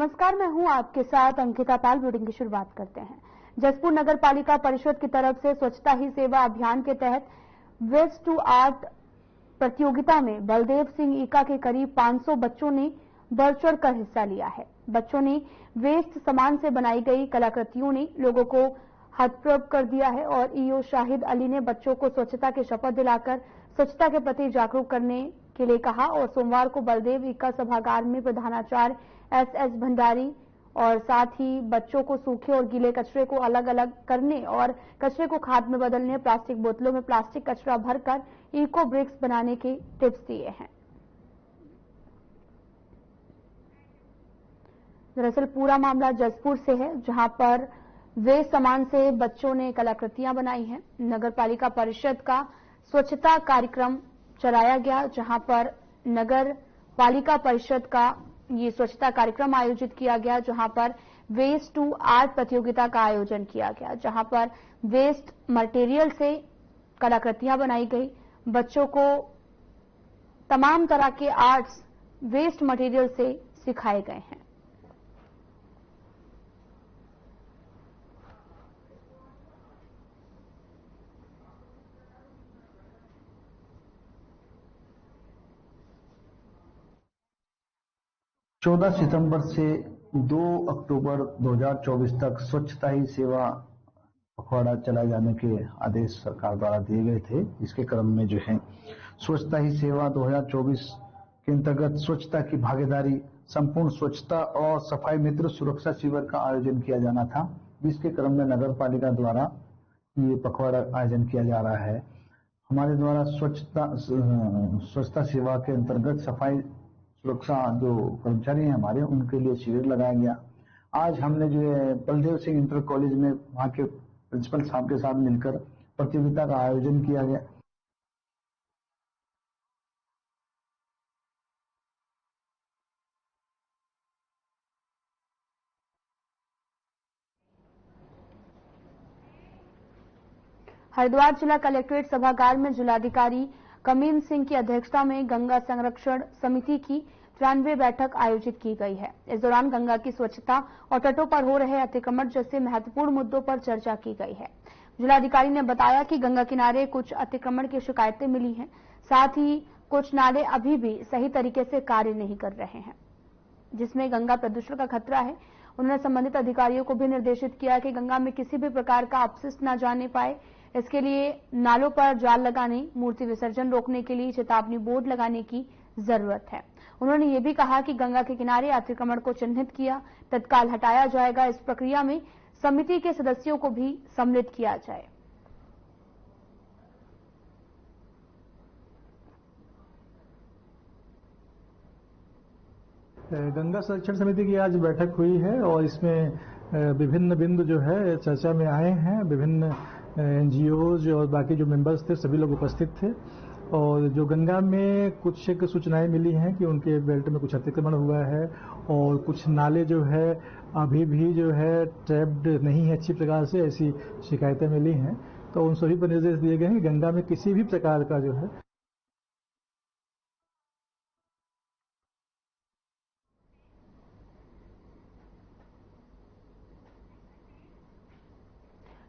नमस्कार, मैं हूं आपके साथ अंकिता पाल। बुलेटिन की शुरुआत करते हैं। जसपुर नगर पालिका परिषद की तरफ से स्वच्छता ही सेवा अभियान के तहत वेस्ट टू आर्ट प्रतियोगिता में बलदेव सिंह ईका के करीब 500 बच्चों ने बढ़ चढ़कर हिस्सा लिया है। बच्चों ने वेस्ट सामान से बनाई गई कलाकृतियों ने लोगों को हतप्रभ कर दिया है और ईओ शाहिद अली ने बच्चों को स्वच्छता की शपथ दिलाकर स्वच्छता के प्रति जागरूक करने के लिए कहा और सोमवार को बलदेव ईका सभागार में प्रधानाचार्य एस भंडारी और साथ ही बच्चों को सूखे और गीले कचरे को अलग अलग करने और कचरे को खाद में बदलने, प्लास्टिक बोतलों में प्लास्टिक कचरा भरकर इको ब्रिक्स बनाने के टिप्स दिए हैं। दरअसल पूरा मामला जसपुर से है, जहां पर वे सामान से बच्चों ने कलाकृतियां बनाई हैं। नगर पालिका परिषद का स्वच्छता कार्यक्रम चलाया गया, जहां पर नगर पालिका परिषद का ये स्वच्छता कार्यक्रम आयोजित किया गया, जहां पर वेस्ट टू आर्ट प्रतियोगिता का आयोजन किया गया, जहां पर वेस्ट मटेरियल से कलाकृतियां बनाई गई। बच्चों को तमाम तरह के आर्ट्स वेस्ट मटेरियल से सिखाए गए हैं। चौदह सितंबर से 2 अक्टूबर 2024 तक स्वच्छता ही सेवा पखवाड़ा चलाए जाने के आदेश सरकार द्वारा दिए गए थे। इसके क्रम में जो है स्वच्छता ही सेवा 2024 के अंतर्गत स्वच्छता की भागीदारी, संपूर्ण स्वच्छता और सफाई मित्र सुरक्षा शिविर का आयोजन किया जाना था, जिसके क्रम में नगर पालिका द्वारा ये पखवाड़ा आयोजन किया जा रहा है। हमारे द्वारा स्वच्छता सेवा के अंतर्गत सफाई सुरक्षा जो कर्मचारी हैं हमारे, उनके लिए शिविर लगाया गया। आज हमने जो है बलदेव सिंह इंटर कॉलेज में वहां के प्रिंसिपल साहब के साथ मिलकर प्रतियोगिता का आयोजन किया गया। हरिद्वार जिला कलेक्ट्रेट सभागार में जिलाधिकारी कमीम सिंह की अध्यक्षता में गंगा संरक्षण समिति की 93वीं बैठक आयोजित की गई है। इस दौरान गंगा की स्वच्छता और तटों पर हो रहे अतिक्रमण जैसे महत्वपूर्ण मुद्दों पर चर्चा की गई है। जिलाधिकारी ने बताया कि गंगा किनारे कुछ अतिक्रमण की शिकायतें मिली हैं, साथ ही कुछ नाले अभी भी सही तरीके से कार्य नहीं कर रहे हैं, जिसमें गंगा प्रदूषण का खतरा है। उन्होंने संबंधित अधिकारियों को भी निर्देशित किया कि गंगा में किसी भी प्रकार का अपशिष्ट न जाने पाए। इसके लिए नालों पर जाल लगाने, मूर्ति विसर्जन रोकने के लिए चेतावनी बोर्ड लगाने की जरूरत है। उन्होंने ये भी कहा कि गंगा के किनारे अतिक्रमण को चिन्हित किया, तत्काल हटाया जाएगा। इस प्रक्रिया में समिति के सदस्यों को भी सम्मिलित किया जाए। गंगा संरक्षण समिति की आज बैठक हुई है और इसमें विभिन्न बिंदु जो है चर्चा में आए हैं। विभिन्न एनजीओज और बाकी जो मेंबर्स थे सभी लोग उपस्थित थे और जो गंगा में कुछ एक सूचनाएं मिली हैं कि उनके बेल्ट में कुछ अतिक्रमण हुआ है और कुछ नाले जो है अभी भी जो है ट्रैप्ड नहीं है अच्छी प्रकार से, ऐसी शिकायतें मिली हैं। तो उन सभी पर निर्देश दिए गए हैं कि गंगा में किसी भी प्रकार का जो है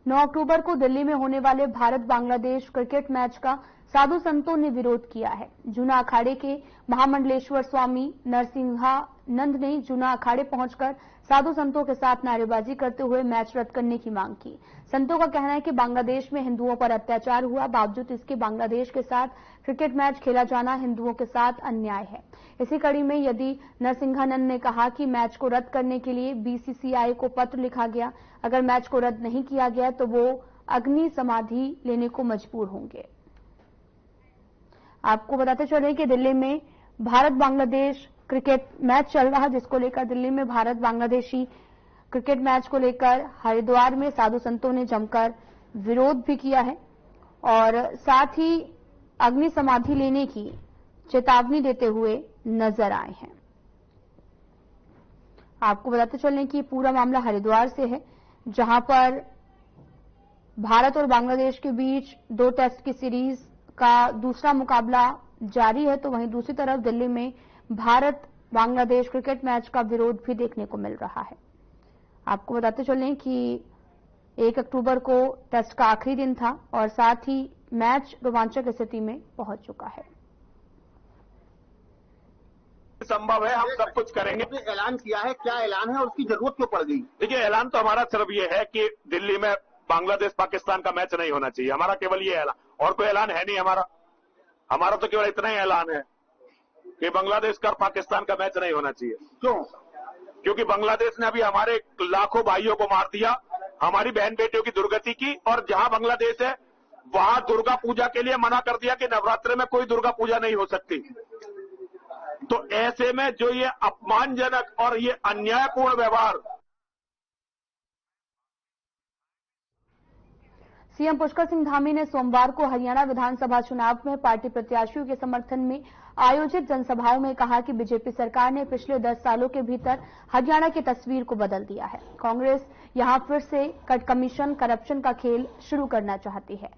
9 अक्टूबर को दिल्ली में होने वाले भारत बांग्लादेश क्रिकेट मैच का साधु संतों ने विरोध किया है। जूना अखाड़े के महामंडलेश्वर स्वामी नरसिंहानंद ने जूना अखाड़े पहुंचकर साधु संतों के साथ नारेबाजी करते हुए मैच रद्द करने की मांग की। संतों का कहना है कि बांग्लादेश में हिंदुओं पर अत्याचार हुआ, बावजूद इसके बांग्लादेश के साथ क्रिकेट मैच खेला जाना हिंदुओं के साथ अन्याय है। इसी कड़ी में यदि नरसिंहानंद ने कहा कि मैच को रद्द करने के लिए बीसीसीआई को पत्र लिखा गया, अगर मैच को रद्द नहीं किया गया तो वो अग्नि समाधि लेने को मजबूर होंगे। आपको बताते चले कि दिल्ली में भारत बांग्लादेश क्रिकेट मैच चल रहा, जिसको लेकर दिल्ली में भारत बांग्लादेशी क्रिकेट मैच को लेकर हरिद्वार में साधु संतों ने जमकर विरोध भी किया है और साथ ही अग्नि समाधि लेने की चेतावनी देते हुए नजर आए हैं। आपको बताते चलें कि पूरा मामला हरिद्वार से है, जहां पर भारत और बांग्लादेश के बीच 2 टेस्ट की सीरीज का दूसरा मुकाबला जारी है, तो वहीं दूसरी तरफ दिल्ली में भारत बांग्लादेश क्रिकेट मैच का विरोध भी देखने को मिल रहा है। आपको बताते चलें कि 1 अक्टूबर को टेस्ट का आखिरी दिन था और साथ ही मैच रोमांचक स्थिति में पहुंच चुका है। संभव है, हम सब कुछ करेंगे। ऐलान किया है, क्या ऐलान है और उसकी जरूरत क्यों पड़ गई? देखिए, ऐलान तो हमारा सिर्फ ये है कि दिल्ली में बांग्लादेश पाकिस्तान का मैच नहीं होना चाहिए। हमारा केवल ये ऐलान, और कोई ऐलान है नहीं हमारा तो केवल इतना ही ऐलान है कि बांग्लादेश का पाकिस्तान का मैच नहीं होना चाहिए। क्यों? क्योंकि बांग्लादेश ने अभी हमारे लाखों भाइयों को मार दिया, हमारी बहन बेटियों की दुर्गति की, और जहां बांग्लादेश है वहां दुर्गा पूजा के लिए मना कर दिया कि नवरात्रि में कोई दुर्गा पूजा नहीं हो सकती। तो ऐसे में जो ये अपमानजनक और ये अन्यायपूर्ण व्यवहार, सीएम पुष्कर सिंह धामी ने सोमवार को हरियाणा विधानसभा चुनाव में पार्टी प्रत्याशियों के समर्थन में आयोजित जनसभाओं में कहा कि बीजेपी सरकार ने पिछले 10 सालों के भीतर हरियाणा की तस्वीर को बदल दिया है। कांग्रेस यहां फिर से कट कमीशन करप्शन का खेल शुरू करना चाहती है।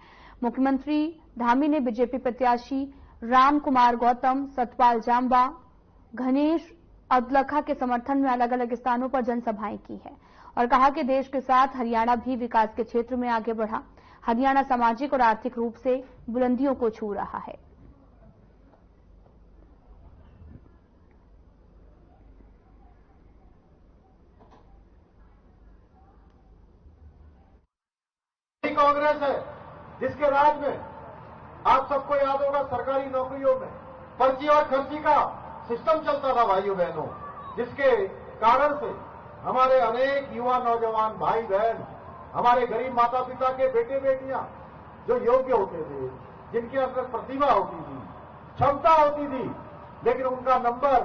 मुख्यमंत्री धामी ने बीजेपी प्रत्याशी राम कुमार गौतम, सतपाल जाम्बा, गणेश अदलखा के समर्थन में अलग अलग स्थानों पर जनसभाएं की है और कहा कि देश के साथ हरियाणा भी विकास के क्षेत्र में आगे बढ़ा। हरियाणा सामाजिक और आर्थिक रूप से बुलंदियों को छू रहा है। कांग्रेस है जिसके राज में आप सबको याद होगा सरकारी नौकरियों में पर्ची और खर्ची का सिस्टम चलता था भाइयों बहनों, जिसके कारण से हमारे अनेक युवा नौजवान भाई बहन, हमारे गरीब माता पिता के बेटे बेटियां जो योग्य होते थे, जिनके अंदर प्रतिभा होती थी, क्षमता होती थी, लेकिन उनका नंबर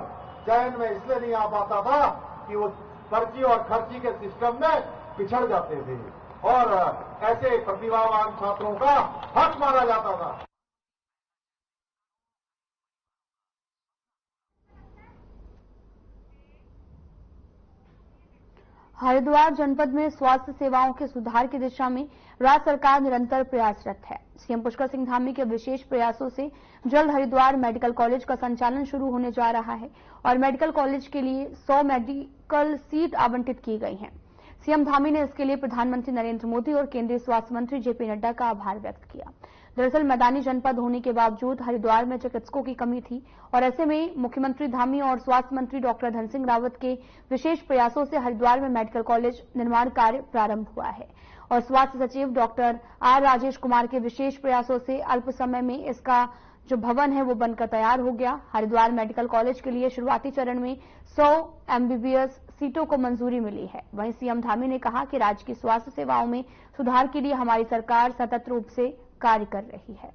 चयन में इसलिए नहीं आ पाता था कि वो पर्ची और खर्ची के सिस्टम में पिछड़ जाते थे और ऐसे प्रतिभावान छात्रों का हक मारा जाता था। हरिद्वार जनपद में स्वास्थ्य सेवाओं के सुधार की दिशा में राज्य सरकार निरंतर प्रयासरत है। सीएम पुष्कर सिंह धामी के विशेष प्रयासों से जल्द हरिद्वार मेडिकल कॉलेज का संचालन शुरू होने जा रहा है और मेडिकल कॉलेज के लिए 100 मेडिकल सीट आवंटित की गई हैं। सीएम धामी ने इसके लिए प्रधानमंत्री नरेंद्र मोदी और केंद्रीय स्वास्थ्य मंत्री जेपी नड्डा का आभार व्यक्त किया। दरअसल मैदानी जनपद होने के बावजूद हरिद्वार में चिकित्सकों की कमी थी और ऐसे में मुख्यमंत्री धामी और स्वास्थ्य मंत्री डॉक्टर धन सिंह रावत के विशेष प्रयासों से हरिद्वार में मेडिकल कॉलेज निर्माण कार्य प्रारंभ हुआ है और स्वास्थ्य सचिव डॉक्टर आर राजेश कुमार के विशेष प्रयासों से अल्प समय में इसका जो भवन है वो बनकर तैयार हो गया। हरिद्वार मेडिकल कॉलेज के लिए शुरुआती चरण में 100 MBBS सीटों को मंजूरी मिली है। वहीं सीएम धामी ने कहा कि राज्य की स्वास्थ्य सेवाओं में सुधार के लिए हमारी सरकार सतत रूप से कार्य कर रही है।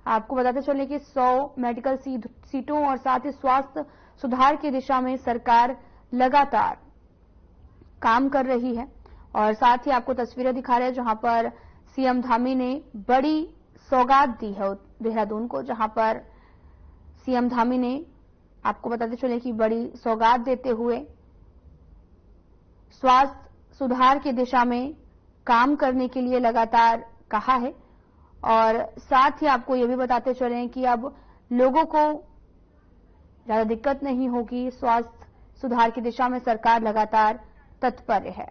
आपको बताते चले कि 100 मेडिकल सीटों और साथ ही स्वास्थ्य सुधार की दिशा में सरकार लगातार काम कर रही है और साथ ही आपको तस्वीरें दिखा रहे हैं जहां पर सीएम धामी ने बड़ी सौगात दी है देहरादून को, जहां पर सीएम धामी ने आपको बताते चले कि बड़ी सौगात देते हुए स्वास्थ्य सुधार की दिशा में काम करने के लिए लगातार कहा है और साथ ही आपको ये भी बताते चले कि अब लोगों को ज्यादा दिक्कत नहीं होगी। स्वास्थ्य सुधार की दिशा में सरकार लगातार तत्पर है।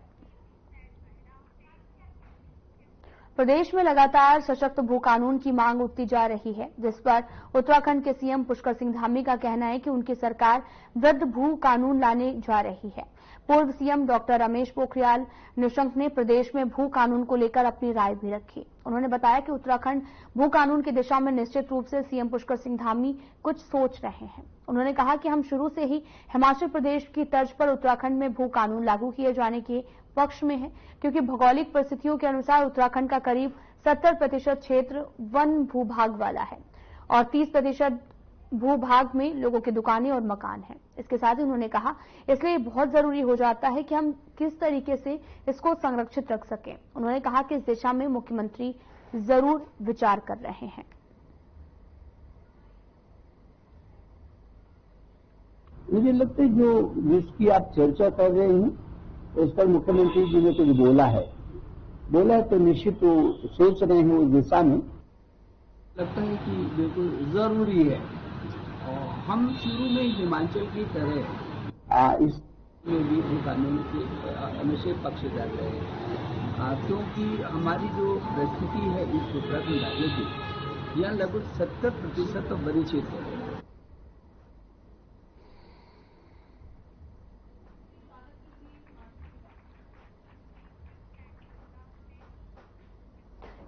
प्रदेश में लगातार सशक्त भू कानून की मांग उठती जा रही है, जिस पर उत्तराखंड के सीएम पुष्कर सिंह धामी का कहना है कि उनकी सरकार वृद्ध भू कानून लाने जा रही है। पूर्व सीएम डॉक्टर रमेश पोखरियाल निशंक ने प्रदेश में भू कानून को लेकर अपनी राय भी रखी। उन्होंने बताया कि उत्तराखंड भू कानून की दिशा में निश्चित रूप से सीएम पुष्कर सिंह धामी कुछ सोच रहे हैं। उन्होंने कहा कि हम शुरू से ही हिमाचल प्रदेश की तर्ज पर उत्तराखंड में भू कानून लागू किए जाने के पक्ष में है, क्योंकि भौगोलिक परिस्थितियों के अनुसार उत्तराखंड का करीब 70% क्षेत्र वन भूभाग वाला है और 30% भूभाग में लोगों की दुकानें और मकान हैं। इसके साथ ही उन्होंने कहा इसलिए बहुत जरूरी हो जाता है कि हम किस तरीके से इसको संरक्षित रख सकें। उन्होंने कहा कि इस दिशा में मुख्यमंत्री जरूर विचार कर रहे हैं। मुझे लगता है जो जिसकी आप चर्चा कर रहे हैं उस पर मुख्यमंत्री जी ने कुछ बोला है तो निश्चित वो सोच रहे हैं उस दिशा में लगता है कि बिल्कुल जरूरी है। और हम शुरू में हिमाचल की तरह इस में भी एक कानून के हमेशा पक्षधर रहे, क्योंकि हमारी जो परिस्थिति है इस उत्तराखंड राज्य की, यह लगभग 70% तो बड़ी क्षेत्र है।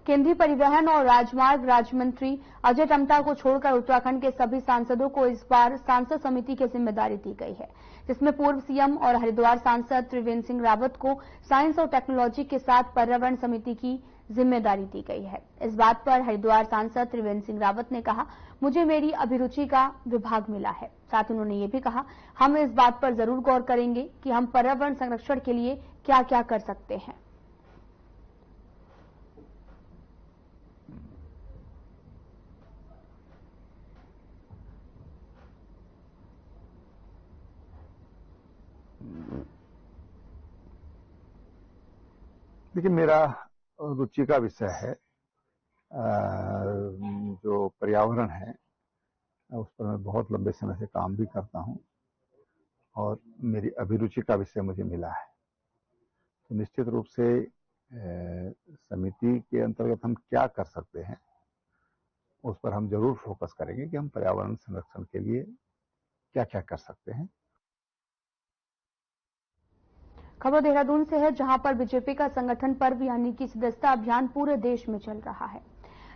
केंद्रीय परिवहन और राजमार्ग राज्य मंत्री अजय टम्टा को छोड़कर उत्तराखंड के सभी सांसदों को इस बार सांसद समिति की जिम्मेदारी दी गई है, जिसमें पूर्व सीएम और हरिद्वार सांसद त्रिवेंद्र सिंह रावत को साइंस और टेक्नोलॉजी के साथ पर्यावरण समिति की जिम्मेदारी दी गई है। इस बात पर हरिद्वार सांसद त्रिवेंद्र सिंह रावत ने कहा, मुझे मेरी अभिरुचि का विभाग मिला है। साथ ही उन्होंने ये भी कहा, हम इस बात पर जरूर गौर करेंगे कि हम पर्यावरण संरक्षण के लिए क्या क्या कर सकते हैं। देखिए, मेरा रुचि का विषय है जो पर्यावरण है, उस पर मैं बहुत लंबे समय से काम भी करता हूं और मेरी अभिरुचि का विषय मुझे मिला है। तो निश्चित रूप से समिति के अंतर्गत हम क्या कर सकते हैं उस पर हम जरूर फोकस करेंगे कि हम पर्यावरण संरक्षण के लिए क्या क्या कर सकते हैं। खबर देहरादून से है, जहां पर बीजेपी का संगठन पर्व यानी कि सदस्यता अभियान पूरे देश में चल रहा है,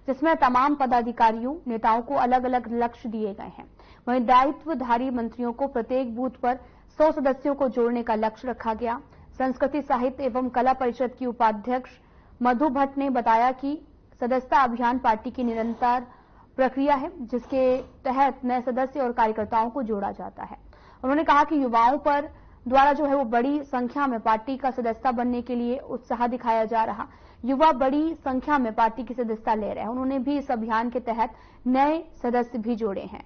जिसमें तमाम पदाधिकारियों नेताओं को अलग अलग लक्ष्य दिए गए हैं। वहीं दायित्वधारी मंत्रियों को प्रत्येक बूथ पर 100 सदस्यों को जोड़ने का लक्ष्य रखा गया। संस्कृति साहित्य एवं कला परिषद की उपाध्यक्ष मधु भट्ट ने बताया कि सदस्यता अभियान पार्टी की निरंतर प्रक्रिया है, जिसके तहत नए सदस्य और कार्यकर्ताओं को जोड़ा जाता है। उन्होंने कहा कि युवाओं पर द्वारा जो है वो बड़ी संख्या में पार्टी का सदस्य बनने के लिए उत्साह दिखाया जा रहा। युवा बड़ी संख्या में पार्टी की सदस्यता ले रहे हैं। उन्होंने भी इस अभियान के तहत नए सदस्य भी जोड़े हैं।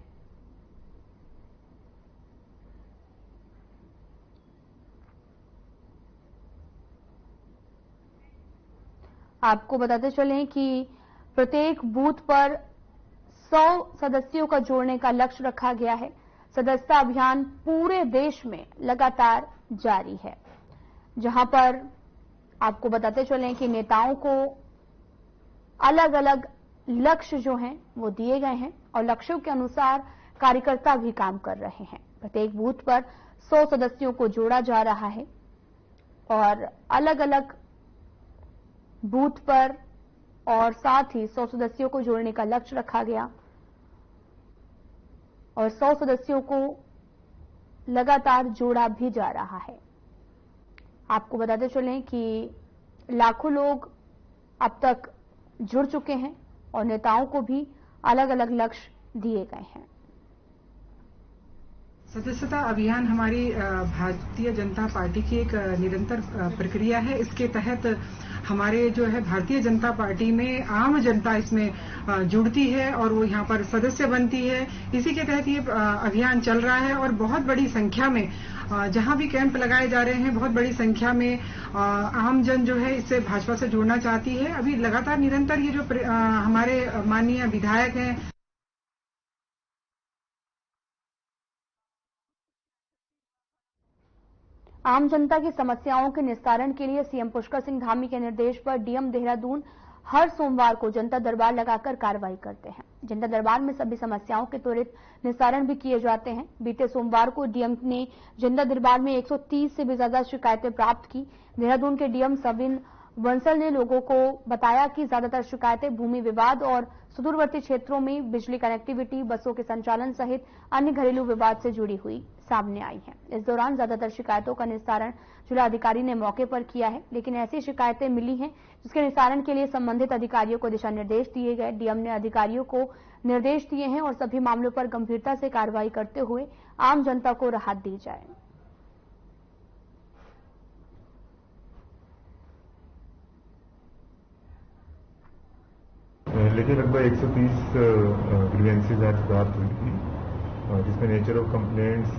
आपको बताते चलें कि प्रत्येक बूथ पर 100 सदस्यों का जोड़ने का लक्ष्य रखा गया है। सदस्यता अभियान पूरे देश में लगातार जारी है, जहां पर आपको बताते चलें कि नेताओं को अलग अलग लक्ष्य जो हैं वो दिए गए हैं और लक्ष्यों के अनुसार कार्यकर्ता भी काम कर रहे हैं। प्रत्येक बूथ पर 100 सदस्यों को जोड़ा जा रहा है और अलग अलग बूथ पर और साथ ही 100 सदस्यों को जोड़ने का लक्ष्य रखा गया और 100 सदस्यों को लगातार जोड़ा भी जा रहा है। आपको बताते चलें कि लाखों लोग अब तक जुड़ चुके हैं और नेताओं को भी अलग अलग लक्ष्य दिए गए हैं। सदस्यता अभियान हमारी भारतीय जनता पार्टी की एक निरंतर प्रक्रिया है। इसके तहत हमारे जो है भारतीय जनता पार्टी में आम जनता इसमें जुड़ती है और वो यहाँ पर सदस्य बनती है। इसी के तहत ये अभियान चल रहा है और बहुत बड़ी संख्या में जहाँ भी कैंप लगाए जा रहे हैं, बहुत बड़ी संख्या में आम जन जो है इससे भाजपा से जुड़ना चाहती है। अभी लगातार निरंतर ये जो हमारे माननीय विधायक हैं, आम जनता की समस्याओं के निस्तारण के लिए सीएम पुष्कर सिंह धामी के निर्देश पर डीएम देहरादून हर सोमवार को जनता दरबार लगाकर कार्रवाई करते हैं। जनता दरबार में सभी समस्याओं के त्वरित निस्तारण भी किए जाते हैं। बीते सोमवार को डीएम ने जनता दरबार में 130 से भी ज्यादा शिकायतें प्राप्त की। देहरादून के डीएम सविन बंसल ने लोगों को बताया कि ज्यादातर शिकायतें भूमि विवाद और सुदूरवर्ती क्षेत्रों में बिजली कनेक्टिविटी, बसों के संचालन सहित अन्य घरेलू विवाद से जुड़ी हुई सामने आई हैं। इस दौरान ज्यादातर शिकायतों का निस्तारण जिलाधिकारी ने मौके पर किया है, लेकिन ऐसी शिकायतें मिली हैं जिसके निस्तारण के लिए संबंधित अधिकारियों को दिशा निर्देश दिए गए। डीएम ने अधिकारियों को निर्देश दिए हैं और सभी मामलों पर गंभीरता से कार्रवाई करते हुए आम जनता को राहत दी जाए। लेकिन लगभग 130 ग्रीवेंसेज आज प्राप्त हुई थी, जिसमें nature of complaints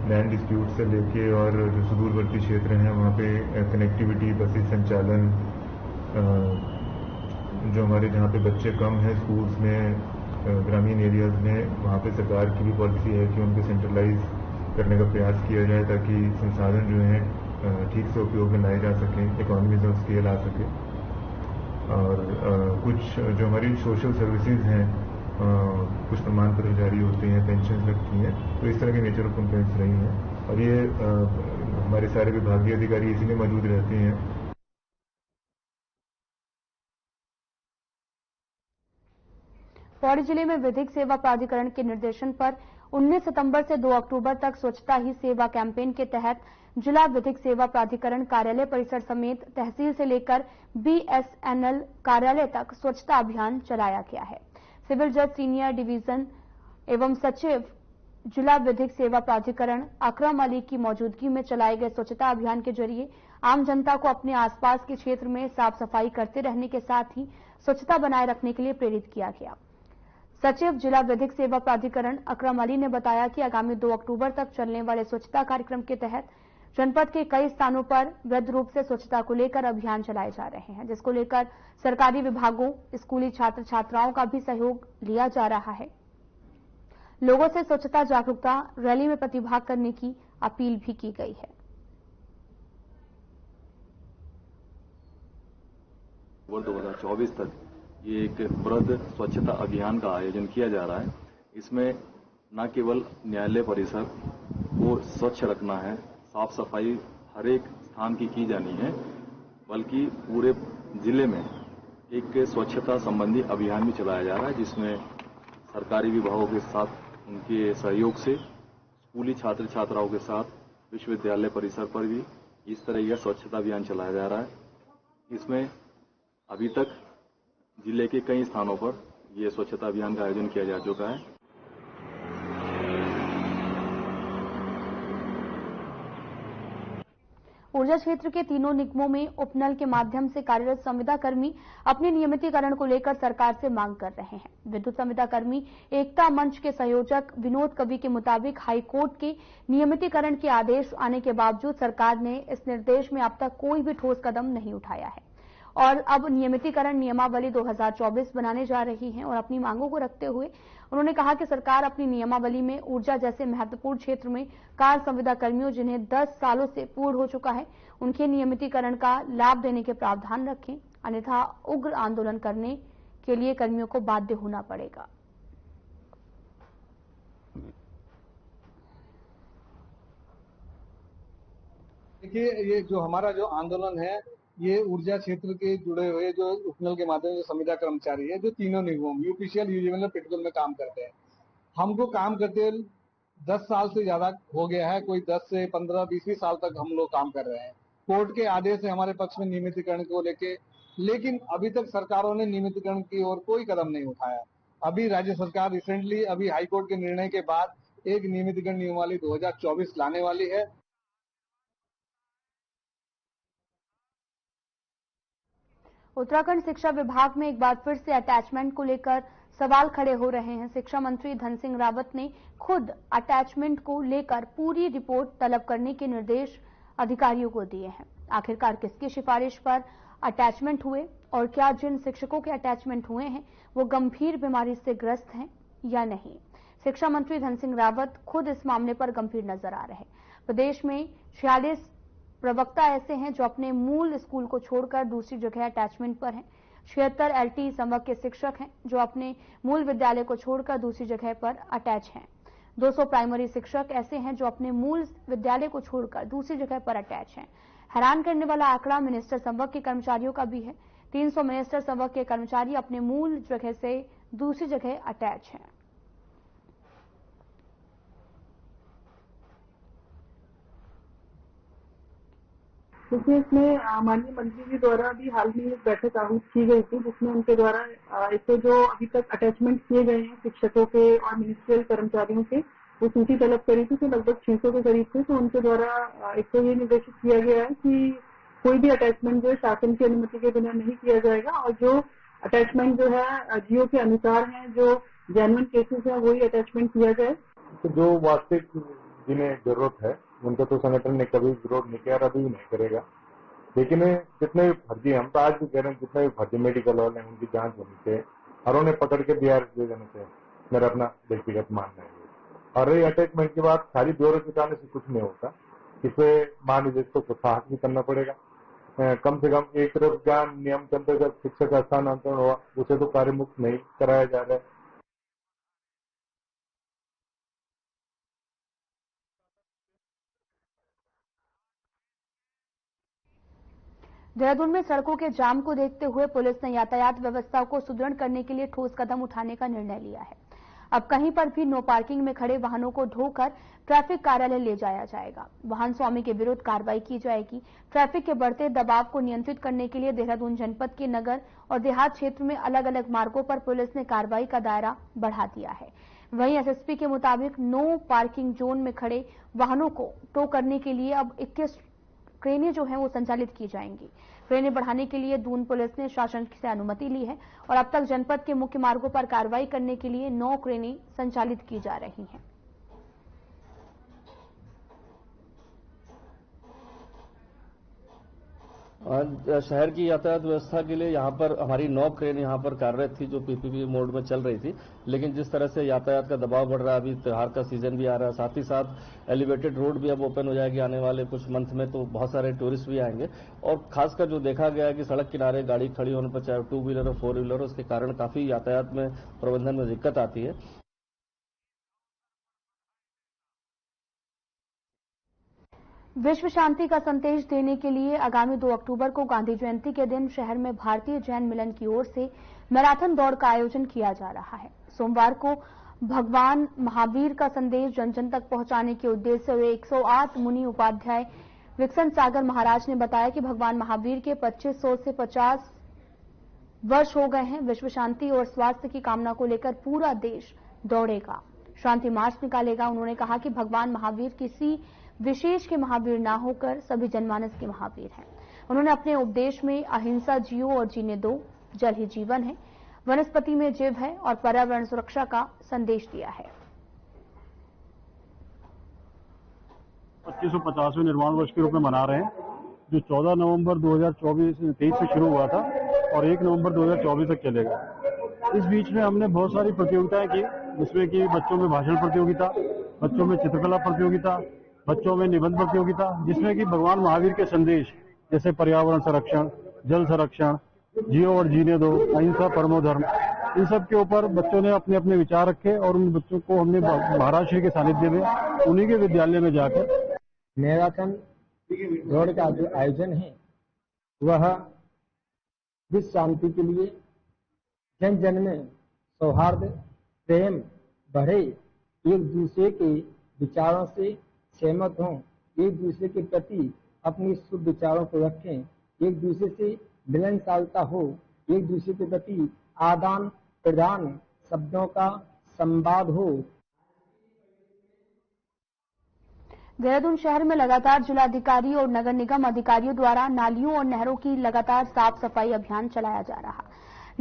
land dispute से लेके और जो सुदूरवर्ती क्षेत्र हैं वहाँ पे कनेक्टिविटी, बसेज संचालन, जो हमारे जहाँ पे बच्चे कम हैं स्कूल्स में, ग्रामीण एरियाज में, वहाँ पे सरकार की भी पॉलिसी है कि उनको सेंट्रलाइज करने का प्रयास किया जाए ताकि संसाधन जो हैं ठीक से उपयोग में लाए जा सकें, इकोनॉमीज ऑफ स्केल आ सके। और कुछ जो हमारी सोशल सर्विसेज हैं, कुछ प्रमाण पत्र जारी होते हैं, पेंशन लगती हैं, तो इस तरह के नेचर ऑफ कंप्लेंट्स रही हैं और ये हमारे सारे विभागीय अधिकारी इसी में मौजूद रहते हैं। पौड़ी जिले में विधिक सेवा प्राधिकरण के निर्देशन पर 19 सितंबर से 2 अक्टूबर तक स्वच्छता ही सेवा कैंपेन के तहत जिला विधिक सेवा प्राधिकरण कार्यालय परिसर समेत तहसील से लेकर BSNL कार्यालय तक स्वच्छता अभियान चलाया गया है। सिविल जज सीनियर डिवीजन एवं सचिव जिला विधिक सेवा प्राधिकरण अकरम अली की मौजूदगी में चलाए गए स्वच्छता अभियान के जरिए आम जनता को अपने आसपास के क्षेत्र में साफ सफाई करते रहने के साथ ही स्वच्छता बनाए रखने के लिए प्रेरित किया गया। सचिव जिला विधिक सेवा प्राधिकरण अकरम अली ने बताया कि आगामी 2 अक्टूबर तक चलने वाले स्वच्छता कार्यक्रम के तहत जनपद के कई स्थानों पर वृहद रूप से स्वच्छता को लेकर अभियान चलाए जा रहे हैं, जिसको लेकर सरकारी विभागों, स्कूली छात्र छात्राओं का भी सहयोग लिया जा रहा है। लोगों से स्वच्छता जागरूकता रैली में प्रतिभाग करने की अपील भी की गई है। 2024 तक ये एक बृहद स्वच्छता अभियान का आयोजन किया जा रहा है। इसमें न केवल न्यायालय परिसर को स्वच्छ रखना है, साफ सफाई हर एक स्थान की जानी है, बल्कि पूरे जिले में एक स्वच्छता संबंधी अभियान भी चलाया जा रहा है, जिसमें सरकारी विभागों के साथ उनके सहयोग से स्कूली छात्र छात्राओं के साथ विश्वविद्यालय परिसर पर भी इस तरह का स्वच्छता अभियान चलाया जा रहा है। इसमें अभी तक जिले के कई स्थानों पर यह स्वच्छता अभियान का आयोजन किया जा चुका है। ऊर्जा क्षेत्र के तीनों निगमों में उपनल के माध्यम से कार्यरत संविदा कर्मी अपने नियमितीकरण को लेकर सरकार से मांग कर रहे हैं। विद्युत संविदा कर्मी एकता मंच के संयोजक विनोद कवि के मुताबिक हाईकोर्ट के नियमितीकरण के आदेश आने के बावजूद सरकार ने इस निर्देश में अब तक कोई भी ठोस कदम नहीं उठाया है और अब नियमितीकरण नियमावली 2024 बनाने जा रही है। और अपनी मांगों को रखते हुए उन्होंने कहा कि सरकार अपनी नियमावली में ऊर्जा जैसे महत्वपूर्ण क्षेत्र में कार संविदा कर्मियों जिन्हें 10 सालों से पूर्ण हो चुका है, उनके नियमितीकरण का लाभ देने के प्रावधान रखें, अन्यथा उग्र आंदोलन करने के लिए कर्मियों को बाध्य होना पड़ेगा। देखिए, ये जो हमारा जो आंदोलन है, ये ऊर्जा क्षेत्र के जुड़े हुए जो उपनल के माध्यम से संविदा कर्मचारी है, जो तीनों निगमों यूपीसीएल, यूजीवीएल और पेट्रोल में काम करते हैं। हमको काम करते 10 साल से ज्यादा हो गया है, कोई 10 से 15, 20 साल तक हम लोग काम कर रहे हैं। कोर्ट के आदेश है हमारे पक्ष में नियमितीकरण को लेके, लेकिन अभी तक सरकारों ने नियमितीकरण की ओर कोई कदम नहीं उठाया। अभी राज्य सरकार रिसेंटली अभी हाईकोर्ट के निर्णय के बाद एक नियमितीकरण नियमावली 2024 लाने वाली है। उत्तराखंड शिक्षा विभाग में एक बार फिर से अटैचमेंट को लेकर सवाल खड़े हो रहे हैं। शिक्षा मंत्री धन सिंह रावत ने खुद अटैचमेंट को लेकर पूरी रिपोर्ट तलब करने के निर्देश अधिकारियों को दिए हैं। आखिरकार किसकी सिफारिश पर अटैचमेंट हुए और क्या जिन शिक्षकों के अटैचमेंट हुए हैं वो गंभीर बीमारी से ग्रस्त हैं या नहीं, शिक्षा मंत्री धन सिंह रावत खुद इस मामले पर गंभीर नजर आ रहे हैं। प्रदेश में 46 प्रवक्ता ऐसे हैं जो अपने मूल स्कूल को छोड़कर दूसरी जगह अटैचमेंट पर हैं। 76 LT संवर्ग के शिक्षक हैं जो अपने मूल विद्यालय को छोड़कर दूसरी जगह पर अटैच हैं। 200 प्राइमरी शिक्षक ऐसे हैं जो अपने मूल विद्यालय को छोड़कर दूसरी जगह पर अटैच हैं। हैरान करने वाला आंकड़ा मिनिस्टर संवर्ग के कर्मचारियों का भी है। 300 मिनिस्टर संवर्ग के कर्मचारी अपने मूल जगह से दूसरी जगह अटैच हैं। क्योंकि इसमें माननीय मंत्री जी द्वारा भी हाल में एक बैठक आहूत की गई थी, जिसमें उनके द्वारा एक तो जो अभी तक अटैचमेंट किए गए हैं शिक्षकों के और मिनिस्ट्रियल कर्मचारियों के, वो सूची तलब करी थी तो लगभग 600 के करीब थे। तो उनके द्वारा एक तो ये निर्देशित किया गया है कि कोई भी अटैचमेंट जो है शासन की अनुमति के बिना नहीं किया जाएगा और जो अटैचमेंट जो है जियो के अनुसार है, जो जेन्युइन केसेस है, वही अटैचमेंट किया जाए। तो जो वास्तविक जिन्हें जरूरत है उनका तो संगठन ने कभी विरोध नहीं किया और अभी भी नहीं करेगा। लेकिन जितने भी फर्जी, हम तो आज भी कह रहे हैं, जितने भी फर्जी मेडिकल वाले हैं उनकी जांच होनी चाहिए और उन्हें पकड़ के BRS दे देना चाहिए, मेरा अपना व्यक्तिगत मानना है। और रही अटैचमेंट की बात, खाली ब्यूरो जुटाने से कुछ नहीं होता, इसे महानिदेशकों को साहस भी करना पड़ेगा। कम से कम एक तरफ ज्ञान नियम के अंतर्गत शिक्षक का स्थानांतरण हुआ, उसे तो कार्य मुक्त नहीं कराया जा रहा है। देहरादून में सड़कों के जाम को देखते हुए पुलिस ने यातायात व्यवस्था को सुदृढ़ करने के लिए ठोस कदम उठाने का निर्णय लिया है। अब कहीं पर भी नो पार्किंग में खड़े वाहनों को ढोकर ट्रैफिक कार्यालय ले जाया जाएगा। वाहन स्वामी के विरुद्ध कार्रवाई की जाएगी। ट्रैफिक के बढ़ते दबाव को नियंत्रित करने के लिए देहरादून जनपद के नगर और देहात क्षेत्र में अलग अलग मार्गों पर पुलिस ने कार्रवाई का दायरा बढ़ा दिया है। वहीं SSP के मुताबिक नो पार्किंग जोन में खड़े वाहनों को टो करने के लिए अब 21 क्रेनें जो हैं वो संचालित की जाएंगी। क्रेनें बढ़ाने के लिए दून पुलिस ने शासन से अनुमति ली है और अब तक जनपद के मुख्य मार्गों पर कार्रवाई करने के लिए 9 क्रेनें संचालित की जा रही हैं। शहर की यातायात व्यवस्था के लिए यहाँ पर हमारी 9 क्रेन यहाँ पर कार्यरत थी, जो PPP मोड में चल रही थी। लेकिन जिस तरह से यातायात का दबाव बढ़ रहा है, अभी त्योहार का सीजन भी आ रहा है, साथ ही साथ एलिवेटेड रोड भी अब ओपन हो जाएगी आने वाले कुछ मंथ में, तो बहुत सारे टूरिस्ट भी आएंगे। और खासकर जो देखा गया है कि सड़क किनारे गाड़ी खड़ी होने पर, चाहे 2 व्हीलर हो 4 व्हीलर हो, उसके कारण काफी यातायात में प्रबंधन में दिक्कत आती है। विश्व शांति का संदेश देने के लिए आगामी 2 अक्टूबर को गांधी जयंती के दिन शहर में भारतीय जैन मिलन की ओर से मैराथन दौड़ का आयोजन किया जा रहा है। सोमवार को भगवान महावीर का संदेश जन जन तक पहुंचाने के उद्देश्य से 108 मुनि उपाध्याय विकसन सागर महाराज ने बताया कि भगवान महावीर के 2500 से 50 वर्ष हो गए हैं। विश्व शांति और स्वास्थ्य की कामना को लेकर पूरा देश दौड़ेगा, शांति मार्च निकालेगा। उन्होंने कहा कि भगवान महावीर किसी विशेष के महावीर ना होकर सभी जनमानस के महावीर हैं। उन्होंने अपने उपदेश में अहिंसा जियो और जीने दो, जल ही जीवन है, वनस्पति में जीव है और पर्यावरण सुरक्षा का संदेश दिया है। 2550वें निर्माण वर्ष के रूप में मना रहे हैं, जो 14 नवंबर 2023 से शुरू हुआ था और 1 नवंबर 2024 तक चलेगा। इस बीच में हमने बहुत सारी प्रतियोगिताएं की, जिसमें कि बच्चों में भाषण प्रतियोगिता, बच्चों में चित्रकला प्रतियोगिता, बच्चों में निबंध प्रतियोगिता, जिसमें कि भगवान महावीर के संदेश जैसे पर्यावरण संरक्षण, जल संरक्षण, जियो और जीने दो, अहिंसा परमो धर्म, इन सब के ऊपर बच्चों ने अपने अपने विचार रखे और उन बच्चों को हमने महाराज श्री के सानिध्य में उन्हीं के विद्यालय में जाकर मैराथन दौड़ का जो आयोजन है वह विश्व शांति के लिए, जन जन में सौहार्द प्रेम बढ़े, एक दूसरे के विचारों से सहमत हों, एक दूसरे के प्रति अपनी शुभ विचारों को रखें, एक दूसरे से मिलनसारता हो, एक दूसरे के प्रति आदान प्रदान शब्दों का संवाद हो। देहरादून शहर में लगातार जिलाधिकारी और नगर निगम अधिकारियों द्वारा नालियों और नहरों की लगातार साफ सफाई अभियान चलाया जा रहा।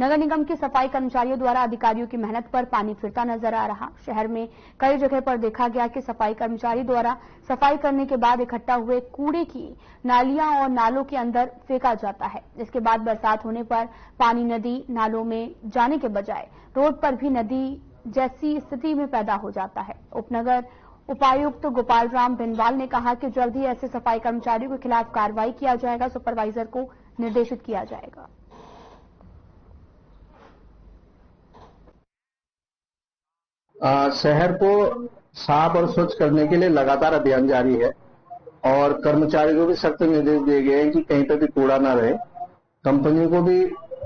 नगर निगम के सफाई कर्मचारियों द्वारा अधिकारियों की मेहनत पर पानी फिरता नजर आ रहा। शहर में कई जगह पर देखा गया कि सफाई कर्मचारी द्वारा सफाई करने के बाद इकट्ठा हुए कूड़े की नालियां और नालों के अंदर फेंका जाता है। इसके बाद बरसात होने पर पानी नदी नालों में जाने के बजाय रोड पर भी नदी जैसी स्थिति में पैदा हो जाता है। उपनगर उपायुक्त गोपाल राम बिनवाल ने कहा कि जल्द ही ऐसे सफाई कर्मचारियों के खिलाफ कार्रवाई किया जाएगा, सुपरवाइजर को निर्देशित किया जाएगा। शहर को साफ और स्वच्छ करने के लिए लगातार अभियान जारी है और कर्मचारियों को भी सख्त निर्देश दिए गए हैं कि कहीं पर भी कूड़ा ना रहे। कंपनियों को भी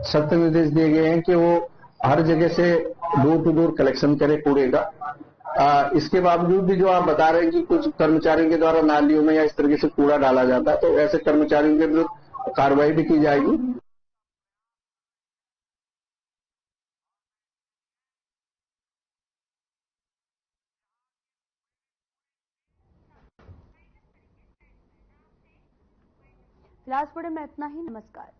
सख्त निर्देश दिए गए हैं कि वो हर जगह से डोर टू डोर कलेक्शन करे कूड़े का। इसके बावजूद भी जो आप बता रहे हैं कि कुछ कर्मचारियों के द्वारा नालियों में या इस तरीके से कूड़ा डाला जाता है, तो ऐसे कर्मचारियों के विरुद्ध कार्रवाई भी की जाएगी। फिलहाल में इतना ही। नमस्कार।